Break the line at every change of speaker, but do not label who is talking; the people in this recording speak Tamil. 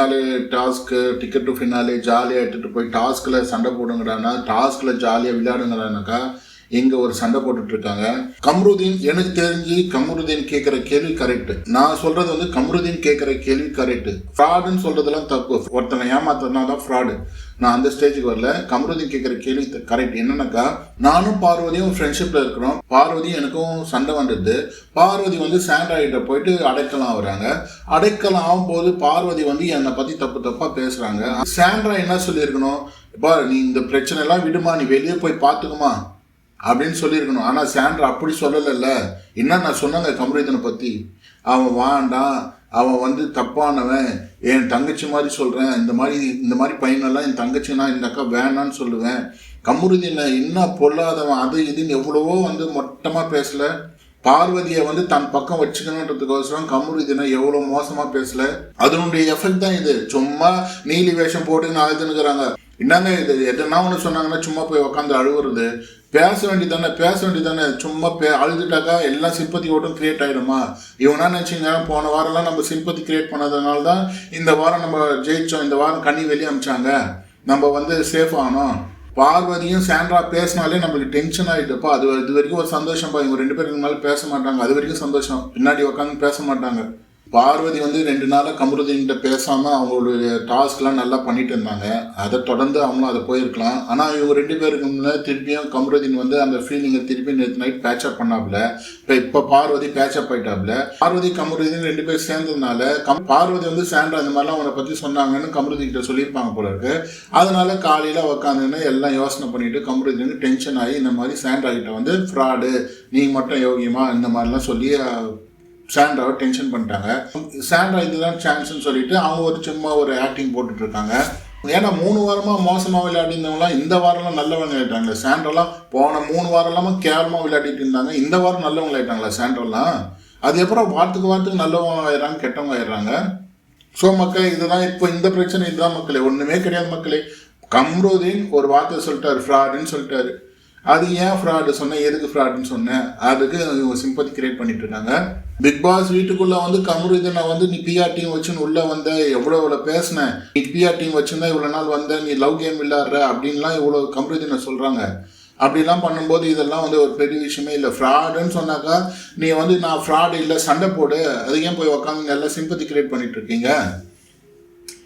Finale task ticket to finale ஜாலியாக எடுத்துகிட்டு போய் டாஸ்கில் சண்டை போடுங்கிறானா, டாஸ்கில் ஜாலியாக விளையாடுங்கிறானாக்கா இங்கே ஒரு சண்டை போட்டுட்ருக்காங்க. கம்ருதீன் எனக்கு தெரிஞ்சு கம்ருதீன் கேட்குற கேள்வி கரெக்டு. நான் சொல்கிறது வந்து கம்ருதீன் கேட்குற கேள்வி கரெக்டு. ஃப்ராடுன்னு சொல்கிறதுலாம் தப்பு. ஒருத்தனை ஏமாத்தினா தான் ஃப்ராடு. நான் அந்த ஸ்டேஜுக்கு வரல. கம்ருதீன் கேட்குற கேள்வி கரெக்ட். என்னன்னாக்கா, நானும் பார்வதியும் ஃப்ரெண்ட்ஷிப்பில் இருக்கிறோம். பார்வதி எனக்கும் சண்டை வந்தது. பார்வதி வந்து சாண்ட்ராய்ட போயிட்டு அடைக்கலாம் வராங்க. அடைக்கலாம் ஆகும்போது பார்வதி வந்து என்னை பற்றி தப்பாக பேசுகிறாங்க. சாண்ட்ரா என்ன சொல்லியிருக்கணும், இப்போ நீ இந்த பிரச்சனை எல்லாம் விடுமா, நீ வெளியே போய் பார்த்துக்குமா அப்படின்னு சொல்லியிருக்கணும். ஆனால் சாண்ட்ரா அப்படி சொல்லலைல்ல. என்ன நான் சொன்னாங்க கம்ருதீனை பற்றி, அவன் வாண்டான், அவன் வந்து தப்பானவன், என் தங்கச்சி மாதிரி சொல்கிறேன், இந்த மாதிரி பையனெல்லாம் என் தங்கச்சின்னா இந்த அக்கா வேணான்னு சொல்லுவேன். கம்ருதீனை என்ன பொல்லாதவன் அது இதுன்னு எவ்வளவோ வந்து மொட்டமாக பேசலை. பார்வதியை வந்து தன் பக்கம் வச்சுக்கணுன்றதுக்கோசரம் கம்ருதீனை எவ்வளோ மோசமாக பேசலை. அதனுடைய எஃபெக்ட் தான் இது. சும்மா நீலி வேஷம் போட்டு அழுதுனுக்குறாங்க. என்னங்க இது, எதுனா ஒன்று சொன்னாங்கன்னா சும்மா போய் உக்காந்து அழுவுறது. பேச வேண்டியதானே. சும்மா அழுதுட்டாக்கா எல்லாம் சிம்பத்தி ஓட்டும் கிரியேட் ஆகிடுமா? இவனா நினச்சிங்க போன வாரம்லாம் நம்ம சிம்பத்தி கிரியேட் பண்ணதுனால தான் இந்த வாரம் நம்ம ஜெயித்தோம், இந்த வாரம் கண்ணி வெளியே அமிச்சாங்க, நம்ம வந்து சேஃப் ஆனோம். பார்வதியும் சாண்ட்ரா பேசினாலே நம்மளுக்கு டென்ஷன் ஆகிட்டுப்பா. இது வரைக்கும் ஒரு சந்தோஷம்ப்பா. இவங்க 2 பேருக்கு மேலே பேச மாட்டாங்க, அது வரைக்கும் சந்தோஷம். பின்னாடி உட்காந்து பேச மாட்டாங்க. பார்வதி வந்து 2 நாளாக கம்ருதீன்கிட்ட பேசாமல் அவங்களுடைய டாஸ்க்லாம் நல்லா பண்ணிட்டு இருந்தாங்க. அதை தொடர்ந்து அவங்களும் அதை போயிருக்கலாம். ஆனால் இவங்க 2 பேருக்கு முன்னே திருப்பியும் கம்ருதீன் வந்து அந்த ஃபீலிங்கை திருப்பி நேற்று நைட் பேச்சப் பண்ணாப்புல. இப்போ பார்வதி பேச்சப் ஆகிட்டாப்புல. பார்வதி கம்ருதீன் 2 பேர் சேர்ந்ததுனால பார்வதி வந்து சாண்ட்ரா இந்த மாதிரிலாம் அவனை பற்றி சொன்னாங்கன்னு கம்ருதீன்கிட்ட சொல்லியிருப்பாங்க போல இருக்கு. அதனால காலையில் உட்காந்துன்னு எல்லாம் யோசனை பண்ணிட்டு கம்ருதீன் டென்ஷன் ஆகி இந்த மாதிரி சாண்ட்ரா கிட்ட வந்து ஃப்ராடு, நீ மட்டும் யோகியமா, இந்த மாதிரிலாம் சொல்லி சாண்ட்ராவை டென்ஷன் பண்ணிட்டாங்க. சாண்ட்ரா இதுதான் சான்ஸ்ன்னு சொல்லிட்டு அவங்க சும்மா ஒரு ஆக்டிங் போட்டுட்டு இருக்காங்க. ஏன்னா 3 வாரமாக மோசமாக விளையாடிருந்தவங்களாம் இந்த வாரம்லாம் நல்லவங்க ஆகிட்டாங்களே. சாண்ட்ராலாம் போன 3 வாரம்லாமா கேவலமாக விளையாடிட்டு இருந்தாங்க. இந்த வாரம் நல்லவங்க ஆகிட்டாங்களா சாண்ட்ராலாம்? அது அப்புறம் வாரத்துக்கு நல்லவங்க ஆயிடுறாங்க, கெட்டவங்க ஆயிடுறாங்க. ஸோ மக்களே, இதுதான் இப்போ இந்த பிரச்சனை. இதுதான் மக்களே, ஒன்றுமே கிடையாது மக்களே. கம்ருதீன் ஒரு வார்த்தை சொல்லிட்டாரு, ஃப்ராடுன்னு சொல்லிட்டாரு. அது ஏன் ஃப்ராடு சொன்னேன், எதுக்கு ஃப்ராடுன்னு சொன்னேன், அதுக்கு இவங்க சிம்பத்தி கிரியேட் பண்ணிட்டு இருக்காங்க. பிக் பாஸ் வீட்டுக்குள்ளே வந்து கம்ருதீனை வந்து நீ பிஆர் டீம் வச்சுன்னு உள்ளே வந்த, எவ்வளோ பேசினேன், நீ பிஆர் டீம் வச்சுருந்தா இவ்வளோ நாள் வந்த, நீ லவ் கேம் விளையாடுற அப்படின்லாம் இவ்வளோ கம்ருதீனை சொல்கிறாங்க. அப்படிலாம் பண்ணும்போது இதெல்லாம் வந்து ஒரு பெரிய விஷயமே இல்லை. ஃப்ராடுன்னு சொன்னாக்கா நீ வந்து நான் ஃப்ராடு இல்லை, சண்டை போடு, அது ஏன் போய் உட்காந்து எல்லாம் சிம்பத்தி கிரியேட் பண்ணிட்டு இருக்கீங்க?